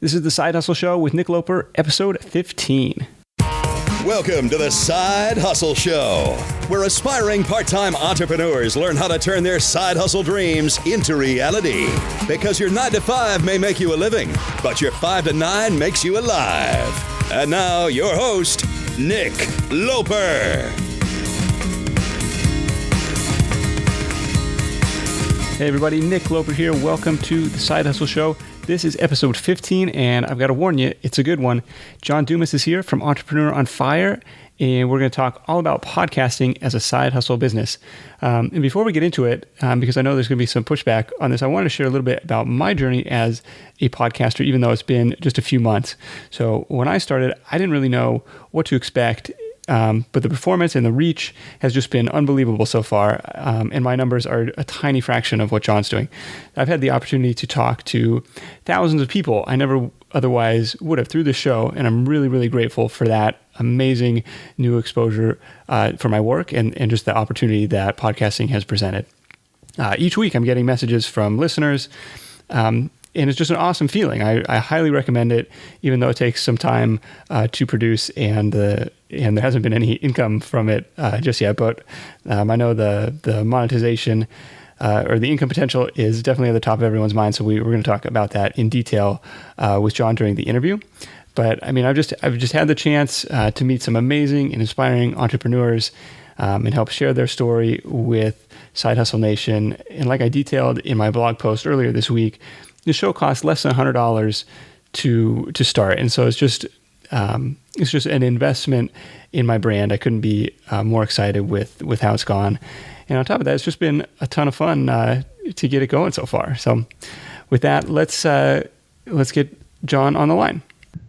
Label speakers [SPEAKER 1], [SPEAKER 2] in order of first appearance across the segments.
[SPEAKER 1] This is the Side Hustle Show with Nick Loper, episode 15.
[SPEAKER 2] Welcome to the Side Hustle Show, where aspiring part-time entrepreneurs learn how to turn their side hustle dreams into reality. Because your 9 to 5 may make you a living, but your 5 to 9 makes you alive. And now, your host, Nick Loper.
[SPEAKER 1] Hey everybody, Nick Loper here. Welcome to the Side Hustle Show. This is episode 15, and I've got to warn you, it's a good one. John Dumas is here from Entrepreneur on Fire, and we're going to talk all about podcasting as a side hustle business. And before we get into it, because I know there's going to be some pushback on this, I wanted to share a little bit about my journey as a podcaster, even though it's been just a few months. So when I started, I didn't really know what to expect. But the performance and the reach has just been unbelievable so far. And my numbers are a tiny fraction of what John's doing. I've had the opportunity to talk to thousands of people I never otherwise would have through the show. And I'm really, really grateful for that amazing new exposure for my work and just the opportunity that podcasting has presented. Each week I'm getting messages from listeners. And it's just an awesome feeling. I highly recommend it, even though it takes some time to produce and there hasn't been any income from it just yet. But I know the monetization or the income potential is definitely at the top of everyone's mind. So we're going to talk about that in detail with John during the interview. But I mean, I've just had the chance to meet some amazing and inspiring entrepreneurs and help share their story with Side Hustle Nation. And like I detailed in my blog post earlier this week, the show costs less than $100 to start, and so it's just an investment in my brand. I couldn't be more excited with how it's gone, and on top of that, it's just been a ton of fun to get it going so far. So, with that, let's get John on the line.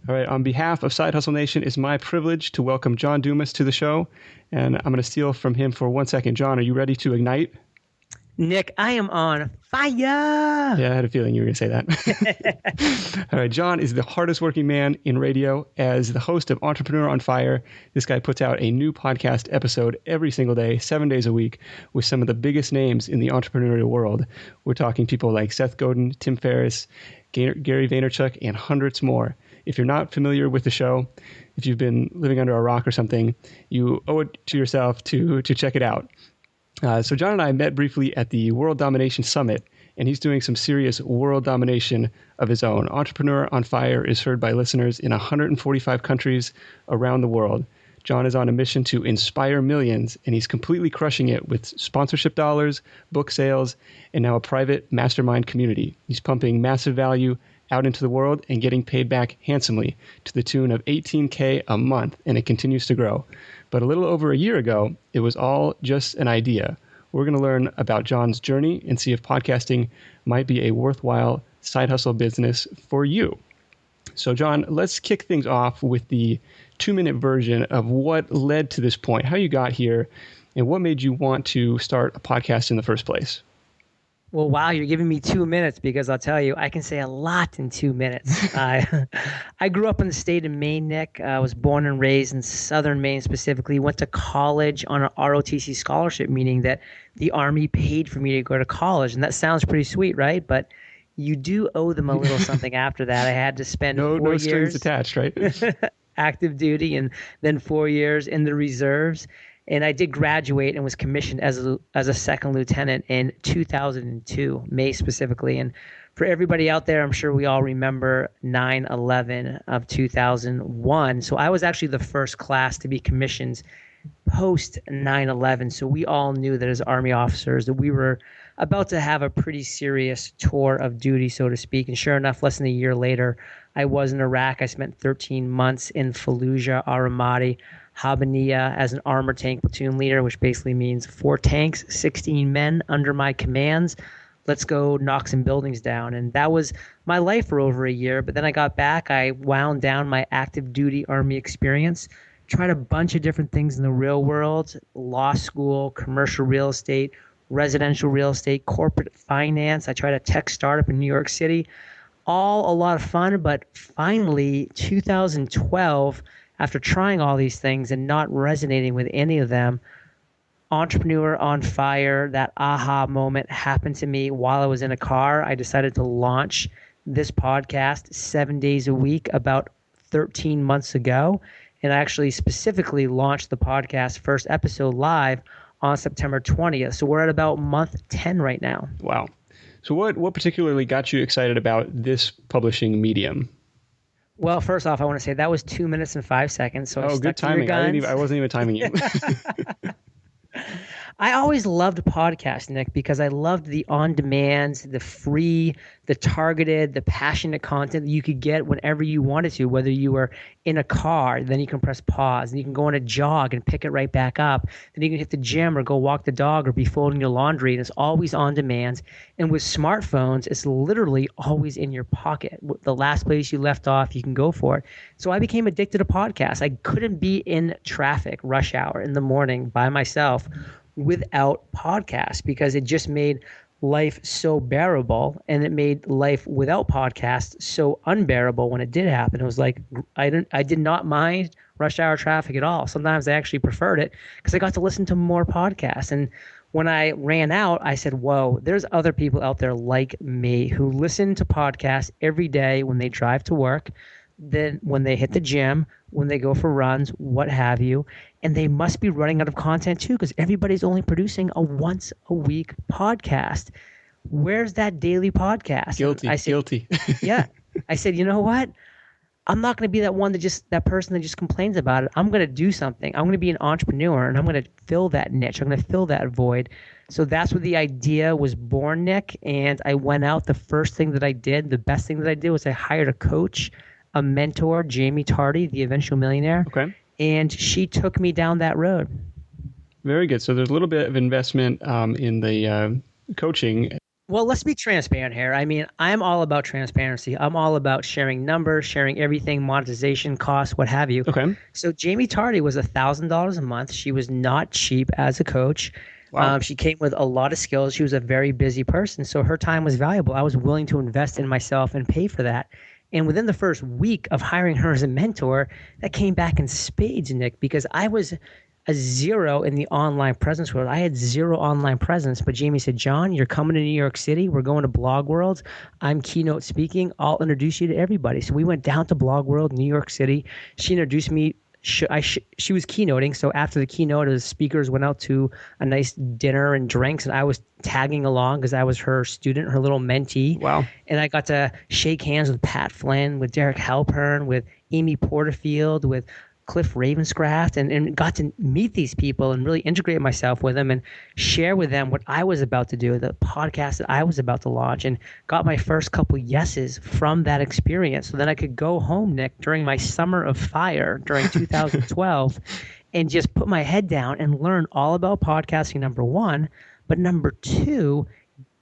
[SPEAKER 1] All right, on behalf of Side Hustle Nation, it's my privilege to welcome John Dumas to the show, and I'm going to steal from him for 1 second. John, are you ready to ignite?
[SPEAKER 3] Nick, I am on fire.
[SPEAKER 1] Yeah, I had a feeling you were going to say that. All right, John is the hardest working man in radio. As the host of Entrepreneur on Fire, this guy puts out a new podcast episode every single day, 7 days a week, with some of the biggest names in the entrepreneurial world. We're talking people like Seth Godin, Tim Ferriss, Gary Vaynerchuk, and hundreds more. If you're not familiar with the show, if you've been living under a rock or something, you owe it to yourself to check it out. So John and I met briefly at the World Domination Summit, and he's doing some serious world domination of his own. Entrepreneur on Fire is heard by listeners in 145 countries around the world. John is on a mission to inspire millions, and he's completely crushing it with sponsorship dollars, book sales, and now a private mastermind community. He's pumping massive value out into the world and getting paid back handsomely to the tune of $18K a month, and it continues to grow. But a little over a year ago, it was all just an idea. We're going to learn about John's journey and see if podcasting might be a worthwhile side hustle business for you. So John, let's kick things off with the 2-minute version of what led to this point, how you got here, and what made you want to start a podcast in the first place.
[SPEAKER 3] Well, wow, you're giving me 2 minutes because I'll tell you, I can say a lot in 2 minutes. I grew up in the state of Maine, Nick. I was born and raised in southern Maine specifically. Went to college on an ROTC scholarship, meaning that the Army paid for me to go to college. And that sounds pretty sweet, right? But you do owe them a little something after that. I had to spend 4 years.
[SPEAKER 1] No strings attached, right?
[SPEAKER 3] active duty and then 4 years in the reserves. And I did graduate and was commissioned as a second lieutenant in 2002, May specifically. And for everybody out there, I'm sure we all remember 9/11 of 2001. So I was actually the first class to be commissioned post 9/11. So we all knew that as Army officers that we were about to have a pretty serious tour of duty, so to speak. And sure enough, less than a year later, I was in Iraq. I spent 13 months in Fallujah, Al-Ramadi, Habaniya as an armor tank platoon leader, which basically means 4 tanks, 16 men under my commands. Let's go knock some buildings down. And that was my life for over a year. But then I got back. I wound down my active duty Army experience, tried a bunch of different things in the real world, law school, commercial real estate, residential real estate, corporate finance. I tried a tech startup in New York City. All a lot of fun. But finally, 2012, after trying all these things and not resonating with any of them, Entrepreneur on Fire, that aha moment happened to me while I was in a car. I decided to launch this podcast 7 days a week about 13 months ago. And I actually specifically launched the podcast first episode live on September 20th. So we're at about month 10 right now.
[SPEAKER 1] Wow. So what particularly got you excited about this publishing medium?
[SPEAKER 3] Well, first off, I want to say that was 2 minutes and 5 seconds. So
[SPEAKER 1] good timing. I wasn't even timing you.
[SPEAKER 3] I always loved podcasts, Nick, because I loved the on-demand, the free, the targeted, the passionate content that you could get whenever you wanted to, whether you were in a car, then you can press pause, and you can go on a jog and pick it right back up. Then you can hit the gym or go walk the dog or be folding your laundry, and it's always on demand. And with smartphones, it's literally always in your pocket. The last place you left off, you can go for it. So I became addicted to podcasts. I couldn't be in traffic, rush hour in the morning by myself without podcasts, because it just made life so bearable, and it made life without podcasts so unbearable when it did happen. It was like I did not mind rush hour traffic at all. Sometimes I actually preferred it because I got to listen to more podcasts. And when I ran out, I said, whoa, there's other people out there like me who listen to podcasts every day when they drive to work, then when they hit the gym, when they go for runs, what have you. And they must be running out of content too, because everybody's only producing a once a week podcast. Where's that daily podcast?
[SPEAKER 1] Guilty.
[SPEAKER 3] Yeah. I said, you know what? I'm not going to be that person that just complains about it. I'm going to do something. I'm going to be an entrepreneur, and I'm going to fill that niche. I'm going to fill that void. So that's where the idea was born, Nick. And I went out. The first thing that I did, the best thing that I did, was I hired a coach, a mentor, Jamie Tardy, the eventual millionaire.
[SPEAKER 1] Okay.
[SPEAKER 3] And she took me down that road.
[SPEAKER 1] Very good. So there's a little bit of investment in the coaching.
[SPEAKER 3] Well, let's be transparent here. I mean, I'm all about transparency. I'm all about sharing numbers, sharing everything, monetization, costs, what have you.
[SPEAKER 1] Okay.
[SPEAKER 3] So Jamie Tardy was $1,000 a month. She was not cheap as a coach.
[SPEAKER 1] Wow.
[SPEAKER 3] She came with a lot of skills. She was a very busy person, so her time was valuable. I was willing to invest in myself and pay for that. And within the first week of hiring her as a mentor, that came back in spades, Nick, because I was a zero in the online presence world. I had zero online presence, but Jamie said, John, you're coming to New York City. We're going to Blog World. I'm keynote speaking. I'll introduce you to everybody. So we went down to Blog World, New York City. She introduced me. She was keynoting. So after the keynote, the speakers went out to a nice dinner and drinks, and I was tagging along because I was her student, her little mentee.
[SPEAKER 1] Wow.
[SPEAKER 3] And I got to shake hands with Pat Flynn, with Derek Halpern, with Amy Porterfield, with Cliff Ravenscraft, and got to meet these people and really integrate myself with them and share with them what I was about to do, the podcast that I was about to launch, and got my first couple yeses from that experience. So then I could go home, Nick, during my summer of fire during 2012 and just put my head down and learn all about podcasting, number one. But number two,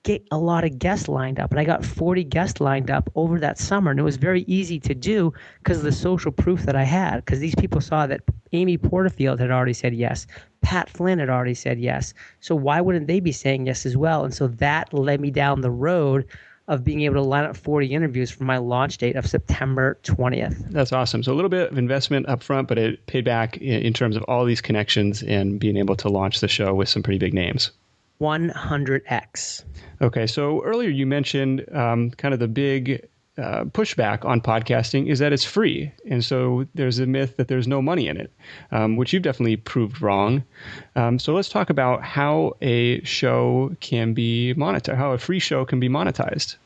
[SPEAKER 3] get a lot of guests lined up. And I got 40 guests lined up over that summer. And it was very easy to do because of the social proof that I had. Because these people saw that Amy Porterfield had already said yes. Pat Flynn had already said yes. So why wouldn't they be saying yes as well? And so that led me down the road of being able to line up 40 interviews for my launch date of September 20th.
[SPEAKER 1] That's awesome. So a little bit of investment up front, but it paid back in terms of all these connections and being able to launch the show with some pretty big names.
[SPEAKER 3] 100x.
[SPEAKER 1] Okay, so earlier you mentioned kind of the big pushback on podcasting is that it's free. And so there's a myth that there's no money in it, which you've definitely proved wrong. So let's talk about how a show can be monetized, how a free show can be monetized.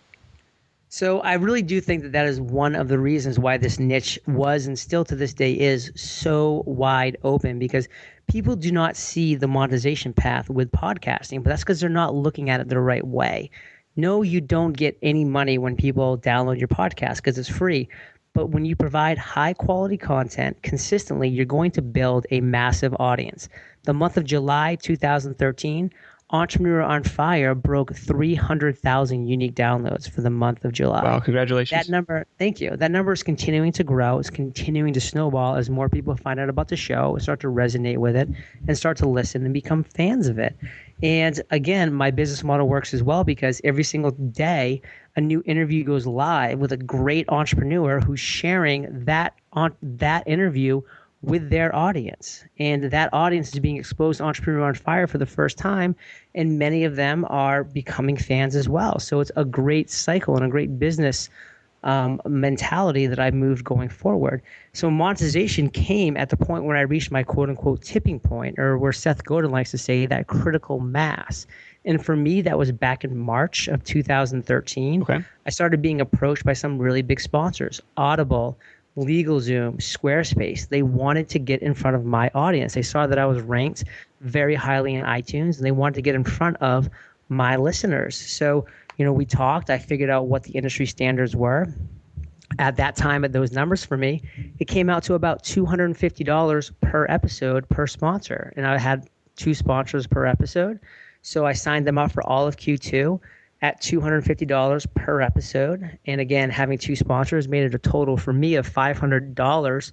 [SPEAKER 3] So I really do think that that is one of the reasons why this niche was and still to this day is so wide open, because people do not see the monetization path with podcasting, but that's because they're not looking at it the right way. No, you don't get any money when people download your podcast because it's free. But when you provide high quality content consistently, you're going to build a massive audience. The month of July 2013, Entrepreneur on Fire broke 300,000 unique downloads for the month of July.
[SPEAKER 1] Wow, congratulations.
[SPEAKER 3] That number, thank you. That number is continuing to grow. It's continuing to snowball as more people find out about the show and start to resonate with it and start to listen and become fans of it. And again, my business model works as well because every single day a new interview goes live with a great entrepreneur who's sharing that interview with their audience. And that audience is being exposed to Entrepreneur on Fire for the first time. And many of them are becoming fans as well. So it's a great cycle and a great business mentality that I've moved going forward. So monetization came at the point where I reached my quote unquote tipping point, or where Seth Godin likes to say that critical mass. And for me, that was back in March of 2013.
[SPEAKER 1] Okay.
[SPEAKER 3] I started being approached by some really big sponsors, Audible, LegalZoom, Squarespace. They wanted to get in front of my audience. They saw that I was ranked very highly in iTunes, and they wanted to get in front of my listeners. So, we talked. I figured out what the industry standards were. At that time, at those numbers for me, it came out to about $250 per episode per sponsor. And I had 2 sponsors per episode. So I signed them up for all of Q2 at $250 per episode. And again, having 2 sponsors made it a total for me of $500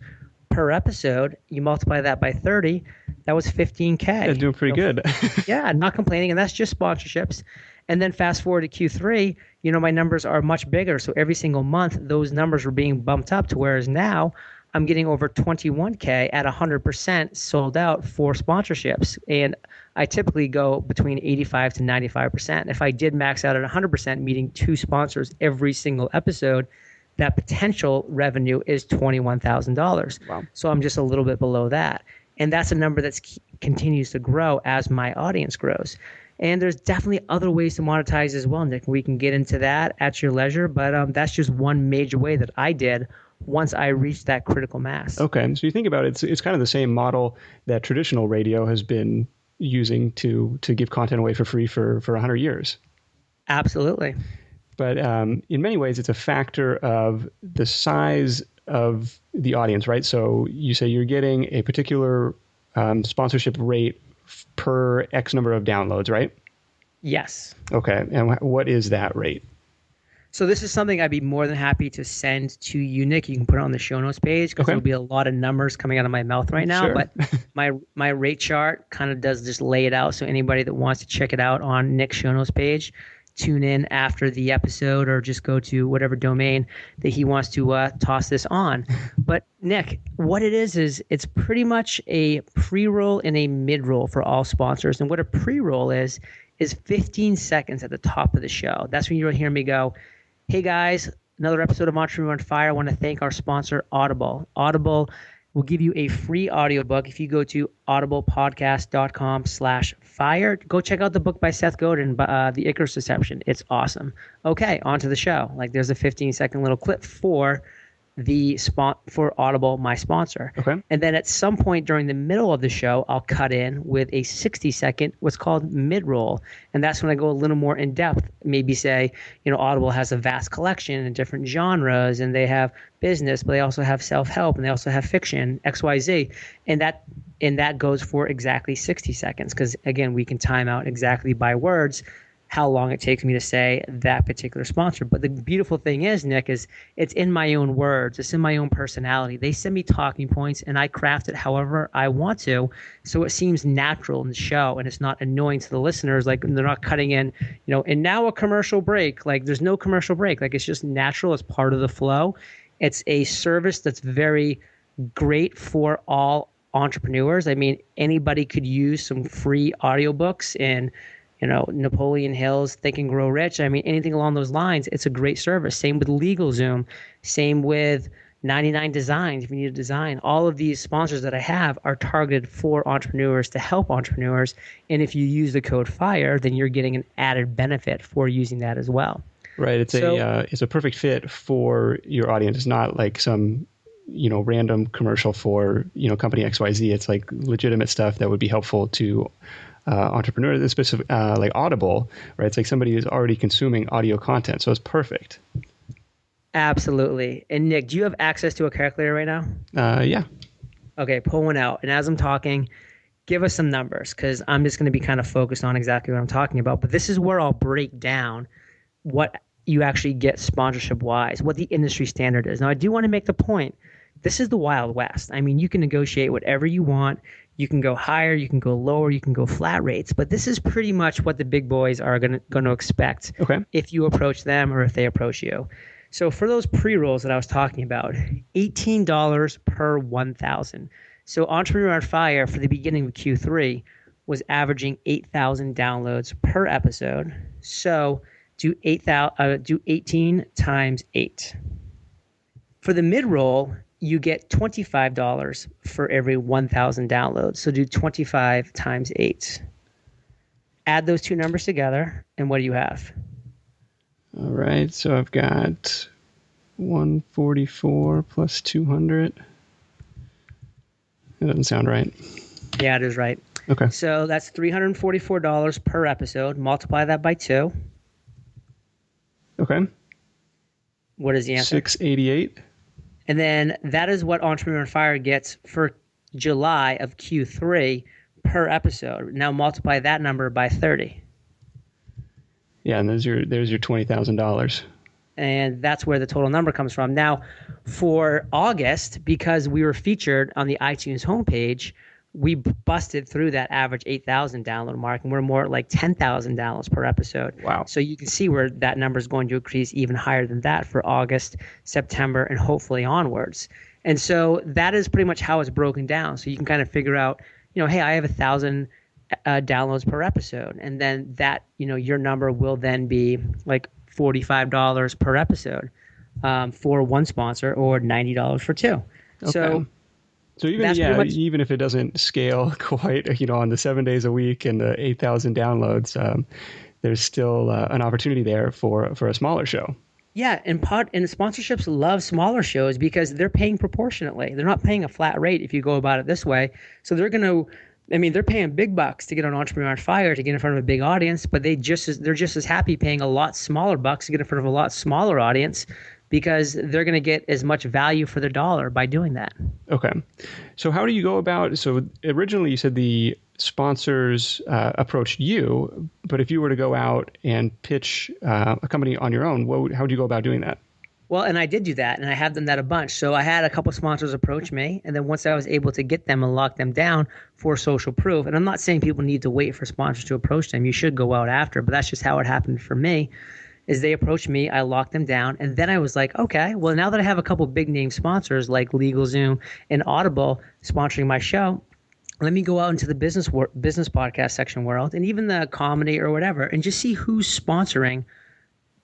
[SPEAKER 3] per episode. You multiply that by 30, that was $15K.
[SPEAKER 1] That's doing pretty good.
[SPEAKER 3] Yeah, not complaining. And that's just sponsorships. And then fast forward to Q3, my numbers are much bigger. So every single month, those numbers were being bumped up to whereas now I'm getting over 21K at 100% sold out for sponsorships. And I typically go between 85 to 95%. If I did max out at 100%, meeting 2 sponsors every single episode, that potential revenue is $21,000.
[SPEAKER 1] Wow.
[SPEAKER 3] So I'm just a little bit below that. And that's a number that continues to grow as my audience grows. And there's definitely other ways to monetize as well, Nick. We can get into that at your leisure, but that's just one major way that I did once I reached that critical mass.
[SPEAKER 1] Okay, so you think about it, it's kind of the same model that traditional radio has been using to give content away for free for 100 years.
[SPEAKER 3] Absolutely.
[SPEAKER 1] But in many ways, it's a factor of the size of the audience, right? So you say you're getting a particular sponsorship rate per X number of downloads, right?
[SPEAKER 3] Yes.
[SPEAKER 1] Okay. And what is that rate?
[SPEAKER 3] So this is something I'd be more than happy to send to you, Nick. You can put it on the show notes page because there'll be a lot of numbers coming out of my mouth right now.
[SPEAKER 1] Sure.
[SPEAKER 3] But my rate chart kind of does just lay it out. So anybody that wants to check it out on Nick's show notes page, tune in after the episode or just go to whatever domain that he wants to toss this on. But Nick, what it is it's pretty much a pre-roll and a mid-roll for all sponsors. And what a pre-roll is 15 seconds at the top of the show. That's when you'll hear me go, hey guys, another episode of Entrepreneur on Fire. I want to thank our sponsor, Audible. Audible will give you a free audiobook if you go to audiblepodcast.com/fire. Go check out the book by Seth Godin, The Icarus Deception. It's awesome. Okay, on to the show. There's a 15-second little clip for for Audible, my sponsor.
[SPEAKER 1] Okay.
[SPEAKER 3] And then at some point during the middle of the show, I'll cut in with a 60-second, what's called mid-roll. And that's when I go a little more in depth, maybe say, Audible has a vast collection in different genres, and they have business, but they also have self-help, and they also have fiction, XYZ. And that goes for exactly 60 seconds because, again, we can time out exactly by words how long it takes me to say that particular sponsor. But the beautiful thing is, Nick, is it's in my own words. It's in my own personality. They send me talking points, and I craft it however I want to, so it seems natural in the show, and it's not annoying to the listeners. They're not cutting in, and now a commercial break. There's no commercial break. It's just natural. It's part of the flow. It's a service that's very great for all entrepreneurs. I mean, anybody could use some free audiobooks and Napoleon Hill's Think and Grow Rich. I mean, anything along those lines, it's a great service. Same with LegalZoom. Same with 99 Designs. If you need a design, all of these sponsors that I have are targeted for entrepreneurs to help entrepreneurs. And if you use the code FIRE, then you're getting an added benefit for using that as well.
[SPEAKER 1] Right. It's a perfect fit for your audience. It's not like some random commercial for company XYZ. It's legitimate stuff that would be helpful to entrepreneurs, specific like Audible, right? It's like somebody who's already consuming audio content, so it's perfect.
[SPEAKER 3] Absolutely. And Nick, do you have access to a calculator right now?
[SPEAKER 1] Yeah.
[SPEAKER 3] Okay, pull one out. And as I'm talking, give us some numbers because I'm just going to be kind of focused on exactly what I'm talking about. But this is where I'll break down what you actually get sponsorship-wise, what the industry standard is. Now, I do want to make the point, this is the Wild West. I mean, you can negotiate whatever you want. You can go higher, you can go lower, you can go flat rates. But this is pretty much what the big boys are going to expect if you approach them or if they approach you. So for those pre-rolls that I was talking about, $18 per 1,000. So Entrepreneur on Fire for the beginning of Q3 was averaging 8,000 downloads per episode. So do 18 times 8. For the mid-roll, you get $25 for every 1,000 downloads. So do 25 times 8. Add those two numbers together, and what do you have?
[SPEAKER 1] All right. So I've got 144 plus 200. That doesn't sound right.
[SPEAKER 3] Yeah, it is right.
[SPEAKER 1] Okay.
[SPEAKER 3] So that's $344 per episode. Multiply that by 2.
[SPEAKER 1] Okay.
[SPEAKER 3] What is the answer?
[SPEAKER 1] 688.
[SPEAKER 3] And then that is what Entrepreneur on Fire gets for July of Q3 per episode. Now multiply that number by 30.
[SPEAKER 1] Yeah, and there's your $20,000.
[SPEAKER 3] And that's where the total number comes from. Now, for August, because we were featured on the iTunes homepage, we busted through that average 8,000 download mark, and we're more like 10,000 downloads per episode.
[SPEAKER 1] Wow.
[SPEAKER 3] So you can see where that number is going to increase even higher than that for August, September, and hopefully onwards. And so that is pretty much how it's broken down. So you can kind of figure out, hey, I have 1,000 downloads per episode. And then that, your number will then be like $45 per episode for one sponsor, or $90 for two.
[SPEAKER 1] Okay. So even if it doesn't scale quite, on the 7 days a week and the 8,000 downloads, there's still an opportunity there for a smaller show.
[SPEAKER 3] Yeah, and sponsorships love smaller shows because they're paying proportionately. They're not paying a flat rate if you go about it this way. So they're paying big bucks to get on Entrepreneur on Fire, to get in front of a big audience, but they're just as happy paying a lot smaller bucks to get in front of a lot smaller audience, because they're going to get as much value for their dollar by doing that. Okay.
[SPEAKER 1] So how do you go about, so originally you said the sponsors approached you, but if you were to go out and pitch a company on your own, how would you go about doing that?
[SPEAKER 3] Well, and I did do that, and I have done that a bunch. So I had a couple sponsors approach me, and then once I was able to get them and lock them down for social proof, and I'm not saying people need to wait for sponsors to approach them. You should go out after, but that's just how it happened for me. Is they approached me, I locked them down, and then I was like, okay, well, now that I have a couple big name sponsors like LegalZoom and Audible sponsoring my show, let me go out into the business podcast section world, and even the comedy or whatever, and just see who's sponsoring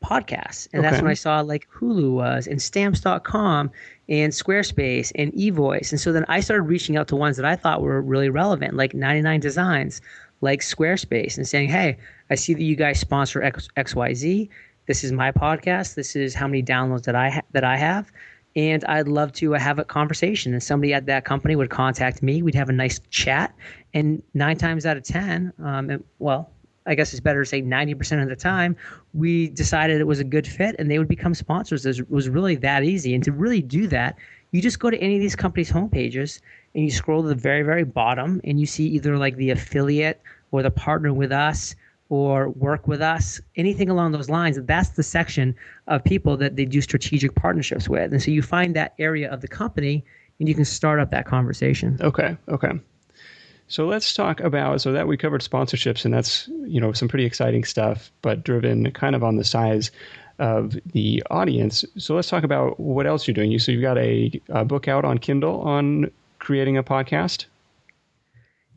[SPEAKER 3] podcasts. And that's when I saw like Hulu was, and Stamps.com, and Squarespace, and eVoice. And so then I started reaching out to ones that I thought were really relevant, like 99 Designs, like Squarespace, and saying, hey, I see that you guys sponsor XYZ. This is my podcast. This is how many downloads that I have. And I'd love to have a conversation. And somebody at that company would contact me. We'd have a nice chat. And 9 times out of 10, I guess it's better to say 90% of the time, we decided it was a good fit and they would become sponsors. It was really that easy. And to really do that, you just go to any of these companies' homepages and you scroll to the very, very bottom, and you see either like the affiliate or the partner with us or work with us, anything along those lines. That's the section of people that they do strategic partnerships with. And so you find that area of the company and you can start up that conversation.
[SPEAKER 1] Okay. So let's talk about, so that we covered sponsorships, and that's, some pretty exciting stuff, but driven kind of on the size of the audience. So let's talk about what else you're doing. So you've got a book out on Kindle on creating a podcast.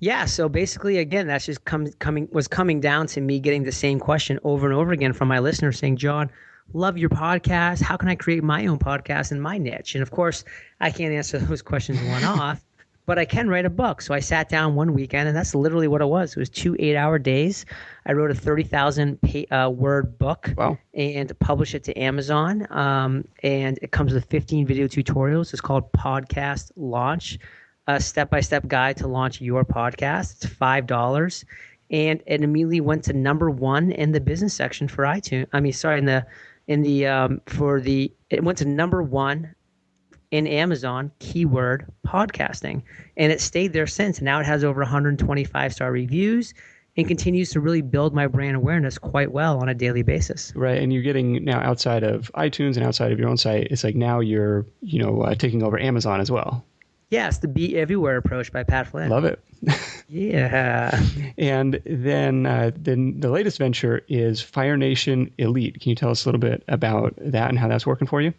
[SPEAKER 3] Yeah, so basically, again, that's just coming down to me getting the same question over and over again from my listeners saying, John, love your podcast. How can I create my own podcast in my niche? And of course, I can't answer those questions one off, but I can write a book. So I sat down one weekend, and that's literally what it was. It was 2 8-hour days. I wrote a 30,000 word book.
[SPEAKER 1] Wow.
[SPEAKER 3] And published it to Amazon. And it comes with 15 video tutorials. It's called Podcast Launch. A step-by-step guide to launch your podcast. It's $5, and it immediately went to number 1 in the business section for iTunes. It went to number 1 in Amazon keyword podcasting, and it stayed there since. Now it has over 125-star reviews and continues to really build my brand awareness quite well on a daily basis.
[SPEAKER 1] Right, and you're getting now outside of iTunes and outside of your own site. It's like now you're taking over Amazon as well.
[SPEAKER 3] Yes, the Be Everywhere approach by Pat Flynn.
[SPEAKER 1] Love it.
[SPEAKER 3] Yeah.
[SPEAKER 1] And then the latest venture is Fire Nation Elite. Can you tell us a little bit about that and how that's working for you?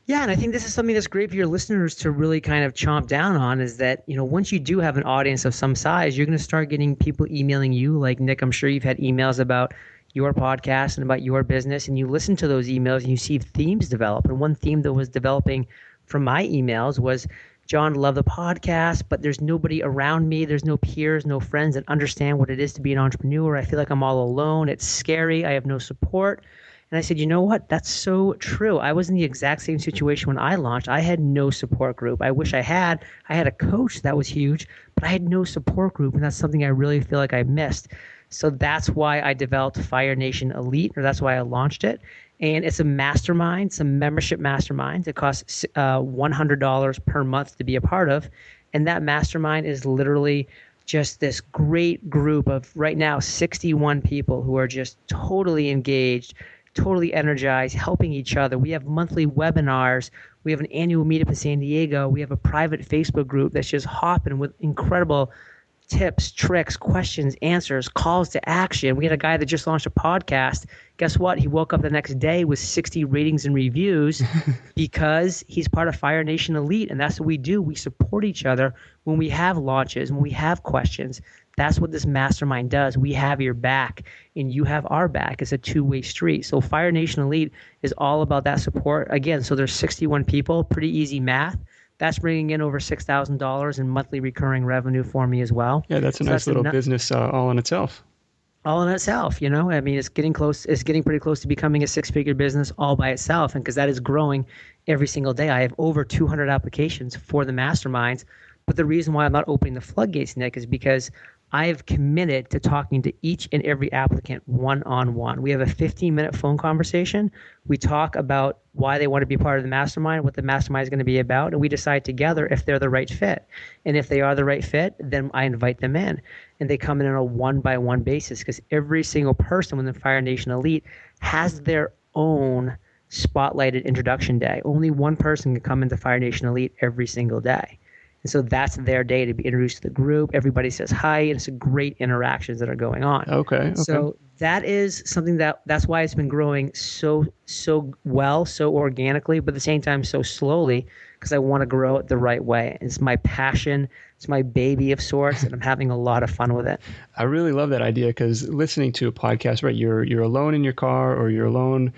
[SPEAKER 3] Yeah, and I think this is something that's great for your listeners to really kind of chomp down on is that, once you do have an audience of some size, you're going to start getting people emailing you. Like, Nick, I'm sure you've had emails about your podcast and about your business, and you listen to those emails and you see themes develop. And one theme that was developing from my emails was, John, love the podcast, but there's nobody around me. There's no peers, no friends that understand what it is to be an entrepreneur. I feel like I'm all alone. It's scary. I have no support. And I said, you know what? That's so true. I was in the exact same situation when I launched. I had no support group. I wish I had. I had a coach that was huge, but I had no support group. And that's something I really feel like I missed. So that's why I developed Fire Nation Elite, or that's why I launched it. And it's a mastermind, it's a membership mastermind. It costs $100 per month to be a part of. And that mastermind is literally just this great group of right now 61 people who are just totally engaged, totally energized, helping each other. We have monthly webinars. We have an annual meetup in San Diego. We have a private Facebook group that's just hopping with incredible tips, tricks, questions, answers, calls to action. We had a guy that just launched a podcast. Guess what? He woke up the next day with 60 ratings and reviews because he's part of Fire Nation Elite. And that's what we do. We support each other when we have launches, when we have questions. That's what this mastermind does. We have your back and you have our back. It's a two-way street. So Fire Nation Elite is all about that support. Again, so there's 61 people, pretty easy math. That's bringing in over $6,000 in monthly recurring revenue for me as well.
[SPEAKER 1] Yeah, that's a nice little business all in itself.
[SPEAKER 3] All in itself, I mean, it's getting close. It's getting pretty close to becoming a six-figure business all by itself, and because that is growing every single day. I have over 200 applications for the masterminds. But the reason why I'm not opening the floodgates, Nick, is because I have committed to talking to each and every applicant one-on-one. We have a 15-minute phone conversation. We talk about why they want to be part of the mastermind, what the mastermind is going to be about, and we decide together if they're the right fit. And if they are the right fit, then I invite them in. And they come in on a one-by-one basis because every single person within Fire Nation Elite has their own spotlighted introduction day. Only one person can come into Fire Nation Elite every single day. And so that's their day to be introduced to the group. Everybody says hi, and it's great interactions that are going on.
[SPEAKER 1] Okay.
[SPEAKER 3] So that is something that's why it's been growing so well, so organically, but at the same time so slowly, because I want to grow it the right way. It's my passion. It's my baby of sorts, and I'm having a lot of fun with it.
[SPEAKER 1] I really love that idea because listening to a podcast, right? You're alone in your car or you're alone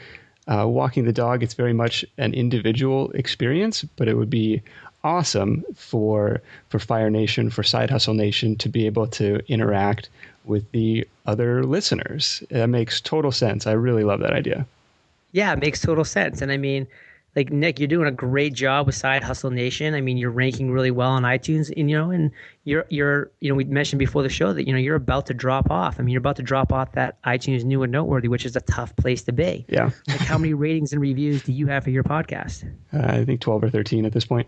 [SPEAKER 1] walking the dog. It's very much an individual experience, but it would be awesome for Fire Nation, for Side Hustle Nation to be able to interact with the other listeners. That makes total sense. I really love that idea.
[SPEAKER 3] Yeah, it makes total sense. And I mean, like Nick, you're doing a great job with Side Hustle Nation. I mean, you're ranking really well on iTunes, and you're we mentioned before the show that you're about to drop off. I mean, you're about to drop off that iTunes New and Noteworthy, which is a tough place to be.
[SPEAKER 1] Yeah.
[SPEAKER 3] Like, how many ratings and reviews do you have for your podcast?
[SPEAKER 1] I think 12 or 13 at this point.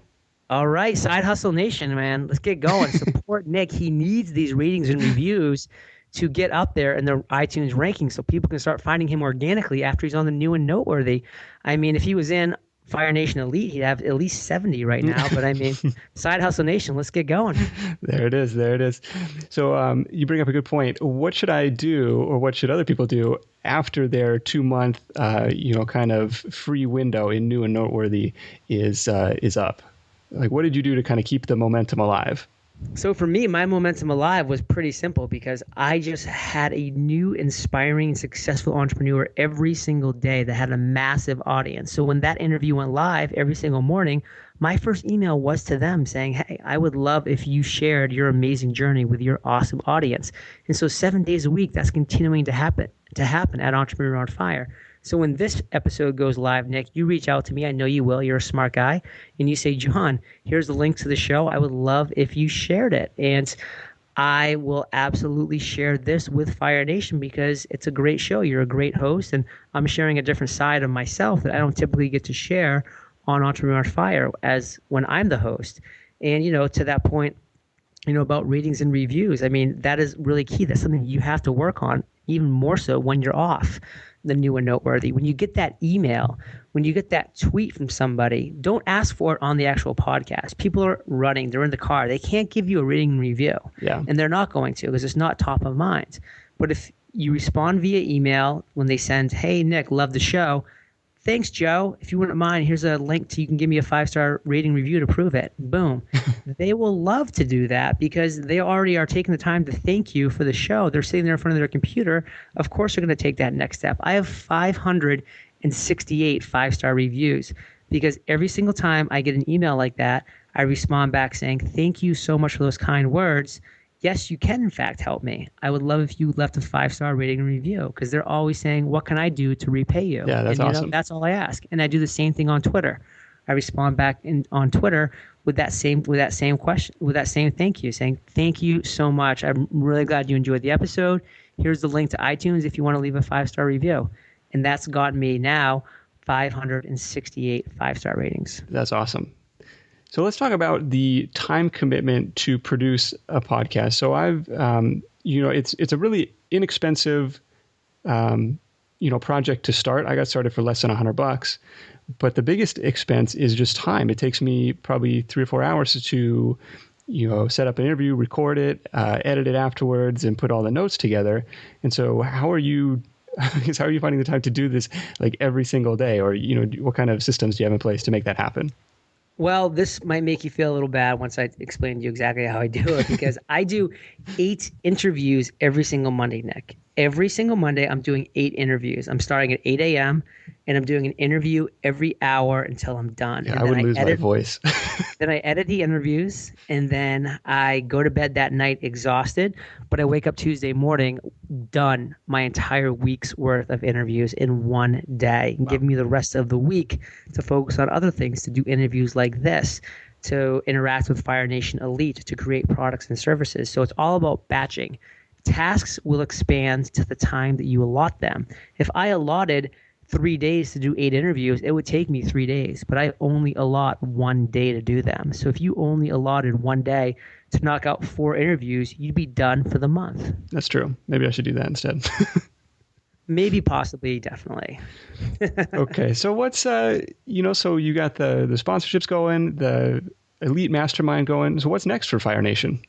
[SPEAKER 3] All right, Side Hustle Nation, man, let's get going. Support Nick. He needs these ratings and reviews to get up there in the iTunes ranking so people can start finding him organically after he's on the New and Noteworthy. I mean, if he was in Fire Nation Elite, he'd have at least 70 right now. But I mean, Side Hustle Nation, let's get going.
[SPEAKER 1] There it is. So you bring up a good point. What should I do, or what should other people do after their 2-month, kind of free window in New and Noteworthy is up? Like, what did you do to kind of keep the momentum alive?
[SPEAKER 3] So for me, my momentum alive was pretty simple because I just had a new, inspiring, successful entrepreneur every single day that had a massive audience. So when that interview went live every single morning, my first email was to them saying, hey, I would love if you shared your amazing journey with your awesome audience. And so 7 days a week, that's continuing to happen at Entrepreneur on Fire. So when this episode goes live, Nick, you reach out to me. I know you will. You're a smart guy. And you say, John, here's the link to the show. I would love if you shared it. And I will absolutely share this with Fire Nation because it's a great show. You're a great host. And I'm sharing a different side of myself that I don't typically get to share on Entrepreneur on Fire as when I'm the host. And, to that point, about ratings and reviews, I mean, that is really key. That's something you have to work on even more so when you're off the New and Noteworthy. When you get that email, when you get that tweet from somebody, don't ask for it on the actual podcast. People are running, they're in the car. They can't give you a rating and review.
[SPEAKER 1] Yeah.
[SPEAKER 3] And they're not going to because it's not top of mind. But if you respond via email when they send, hey, Nick, love the show, thanks, Joe. If you wouldn't mind, here's a link to you can give me a 5-star rating review to prove it. Boom. They will love to do that because they already are taking the time to thank you for the show. They're sitting there in front of their computer. Of course, they're going to take that next step. I have 568 5-star reviews because every single time I get an email like that, I respond back saying, thank you so much for those kind words. Yes, you can in fact help me. I would love if you left a 5-star rating and review because they're always saying, what can I do to repay you?
[SPEAKER 1] Yeah, that's awesome.
[SPEAKER 3] That's all I ask. And I do the same thing on Twitter. I respond back on Twitter with that same question, with that same thank you, saying, thank you so much. I'm really glad you enjoyed the episode. Here's the link to iTunes if you want to leave a 5-star review. And that's gotten me now 568 5-star ratings.
[SPEAKER 1] That's awesome. So let's talk about the time commitment to produce a podcast. So I've, it's a really inexpensive, project to start. I got started for less than $100, but the biggest expense is just time. It takes me probably 3 or 4 hours to, set up an interview, record it, edit it afterwards, and put all the notes together. And so how are you finding the time to do this like every single day? Or, what kind of systems do you have in place to make that happen?
[SPEAKER 3] Well, this might make you feel a little bad once I explain to you exactly how I do it because I do 8 interviews every single Monday, Nick. Every single Monday, I'm doing 8 interviews. I'm starting at 8 a.m. and I'm doing an interview every hour until I'm done.
[SPEAKER 1] Yeah,
[SPEAKER 3] and
[SPEAKER 1] I would lose my voice.
[SPEAKER 3] Then I edit the interviews and then I go to bed that night exhausted, but I wake up Tuesday morning, done my entire week's worth of interviews in one day, and give me the rest of the week to focus on other things, to do interviews like this, to interact with Fire Nation Elite, to create products and services. So it's all about batching. Tasks will expand to the time that you allot them. If I allotted 3 days to do 8 interviews, it would take me 3 days, but I only allot 1 day to do them. So if you only allotted 1 day to knock out 4 interviews, you'd be done for the month.
[SPEAKER 1] That's true. Maybe I should do that instead.
[SPEAKER 3] Maybe, possibly, definitely.
[SPEAKER 1] Okay. So what's, so you got the sponsorships going, the Elite Mastermind going. So what's next for Fire Nation?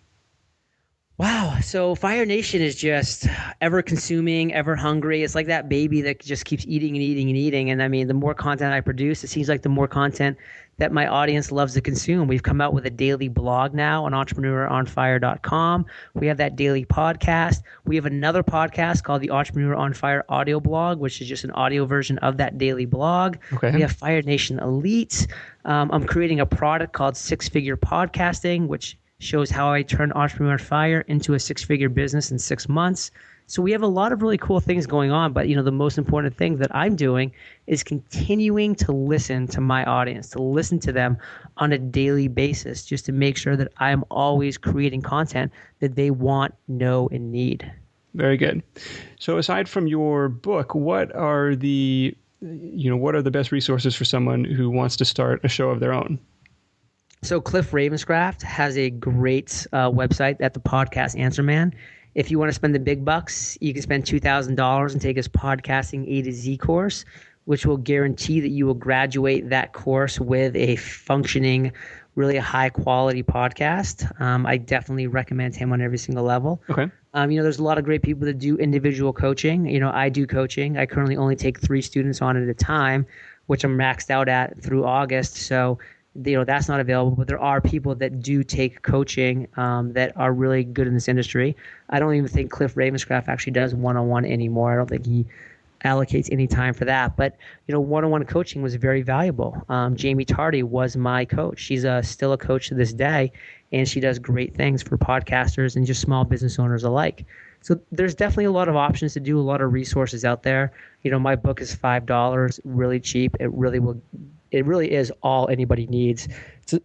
[SPEAKER 3] Wow. So Fire Nation is just ever consuming, ever hungry. It's like that baby that just keeps eating and eating and eating. And I mean, the more content I produce, it seems like the more content that my audience loves to consume. We've come out with a daily blog now on entrepreneuronfire.com. We have that daily podcast. We have another podcast called the Entrepreneur on Fire audio blog, which is just an audio version of that daily blog.
[SPEAKER 1] Okay.
[SPEAKER 3] We have Fire Nation Elite. I'm creating a product called 6-Figure Podcasting, which shows how I turned Entrepreneur on Fire into a 6-figure business in 6 months. So we have a lot of really cool things going on, but the most important thing that I'm doing is continuing to listen to my audience, to listen to them on a daily basis, just to make sure that I'm always creating content that they want, know, and need.
[SPEAKER 1] Very good. So aside from your book, what are the best resources for someone who wants to start a show of their own?
[SPEAKER 3] So Cliff Ravenscraft has a great website at the Podcast Answer Man. If you want to spend the big bucks, you can spend $2,000 and take his Podcasting A to Z course, which will guarantee that you will graduate that course with a functioning, really high quality podcast. I definitely recommend him on every single level.
[SPEAKER 1] Okay.
[SPEAKER 3] There's a lot of great people that do individual coaching. I do coaching. I currently only take 3 students on at a time, which I'm maxed out at through August. So that's not available, but there are people that do take coaching that are really good in this industry. I don't even think Cliff Ravenscraft actually does one-on-one anymore. I don't think he allocates any time for that. But, one-on-one coaching was very valuable. Jamie Tardy was my coach. She's still a coach to this day, and she does great things for podcasters and just small business owners alike. So there's definitely a lot of options to do, a lot of resources out there. My book is $5, really cheap. It really is all anybody needs to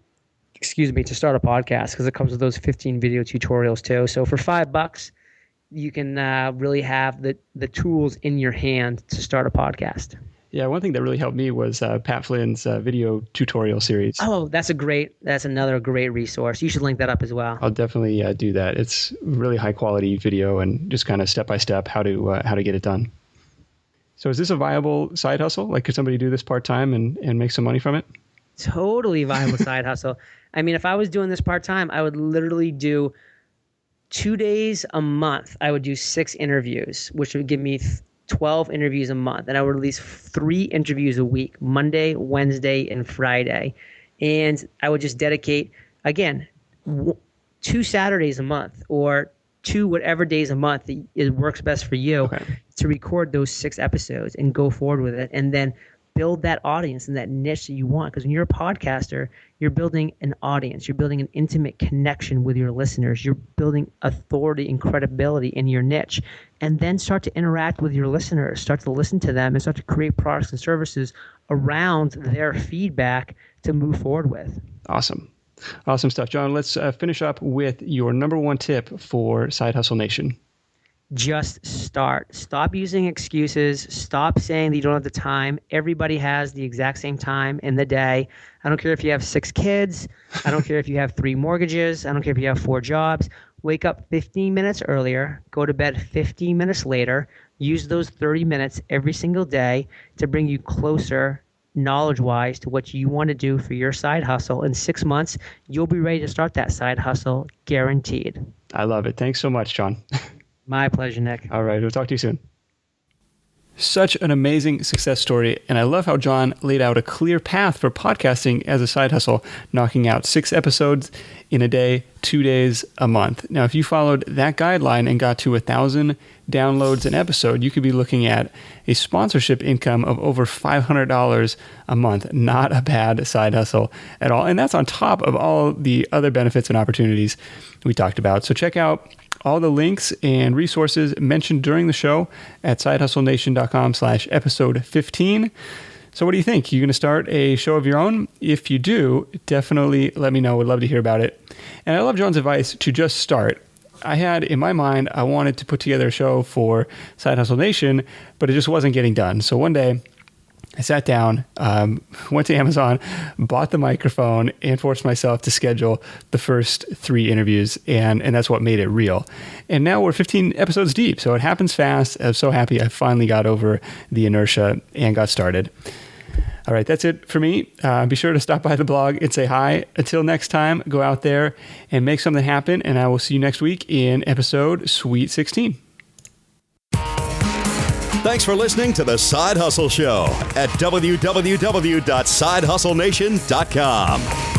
[SPEAKER 3] start a podcast, because it comes with those 15 video tutorials too. So for $5, you can really have the tools in your hand to start a podcast.
[SPEAKER 1] Yeah, one thing that really helped me was Pat Flynn's video tutorial series.
[SPEAKER 3] Oh, that's another great resource. You should link that up as well.
[SPEAKER 1] I'll definitely do that. It's really high quality video and just kind of step by step how to get it done. So is this a viable side hustle? Like, could somebody do this part-time and make some money from it?
[SPEAKER 3] Totally viable side hustle. I mean, if I was doing this part-time, I would literally do 2 days a month. I would do 6 interviews, which would give me 12 interviews a month, and I would release 3 interviews a week, Monday, Wednesday, and Friday. And I would just dedicate, again, 2 Saturdays a month or 2 whatever days a month that it works best for you to record those 6 episodes and go forward with it, and then build that audience and that niche that you want. Because when you're a podcaster, you're building an audience. You're building an intimate connection with your listeners. You're building authority and credibility in your niche. And then start to interact with your listeners, start to listen to them, and start to create products and services around their feedback to move forward with.
[SPEAKER 1] Awesome. Awesome stuff. John, let's finish up with your number 1 tip for Side Hustle Nation.
[SPEAKER 3] Just start. Stop using excuses. Stop saying that you don't have the time. Everybody has the exact same time in the day. I don't care if you have 6 kids. I don't care if you have 3 mortgages. I don't care if you have 4 jobs. Wake up 15 minutes earlier. Go to bed 15 minutes later. Use those 30 minutes every single day to bring you closer knowledge-wise to what you want to do for your side hustle. In 6 months, you'll be ready to start that side hustle, guaranteed.
[SPEAKER 1] I love it. Thanks so much, John.
[SPEAKER 3] My pleasure, Nick.
[SPEAKER 1] All right. We'll talk to you soon. Such an amazing success story. And I love how John laid out a clear path for podcasting as a side hustle, knocking out 6 episodes in a day, 2 days a month. Now, if you followed that guideline and got to 1,000 downloads an episode, you could be looking at a sponsorship income of over $500 a month. Not a bad side hustle at all. And that's on top of all the other benefits and opportunities we talked about. So check out all the links and resources mentioned during the show at sidehustlenation.com/episode 15. So what do you think? You going to start a show of your own? If you do, definitely let me know. Would love to hear about it. And I love John's advice to just start. I had in my mind, I wanted to put together a show for Side Hustle Nation, but it just wasn't getting done. So one day I sat down, went to Amazon, bought the microphone, and forced myself to schedule the first 3 interviews, and that's what made it real. And now we're 15 episodes deep, so it happens fast. I'm so happy I finally got over the inertia and got started. All right, that's it for me. Be sure to stop by the blog and say hi. Until next time, go out there and make something happen, and I will see you next week in episode Sweet 16.
[SPEAKER 2] Thanks for listening to The Side Hustle Show at www.sidehustlenation.com.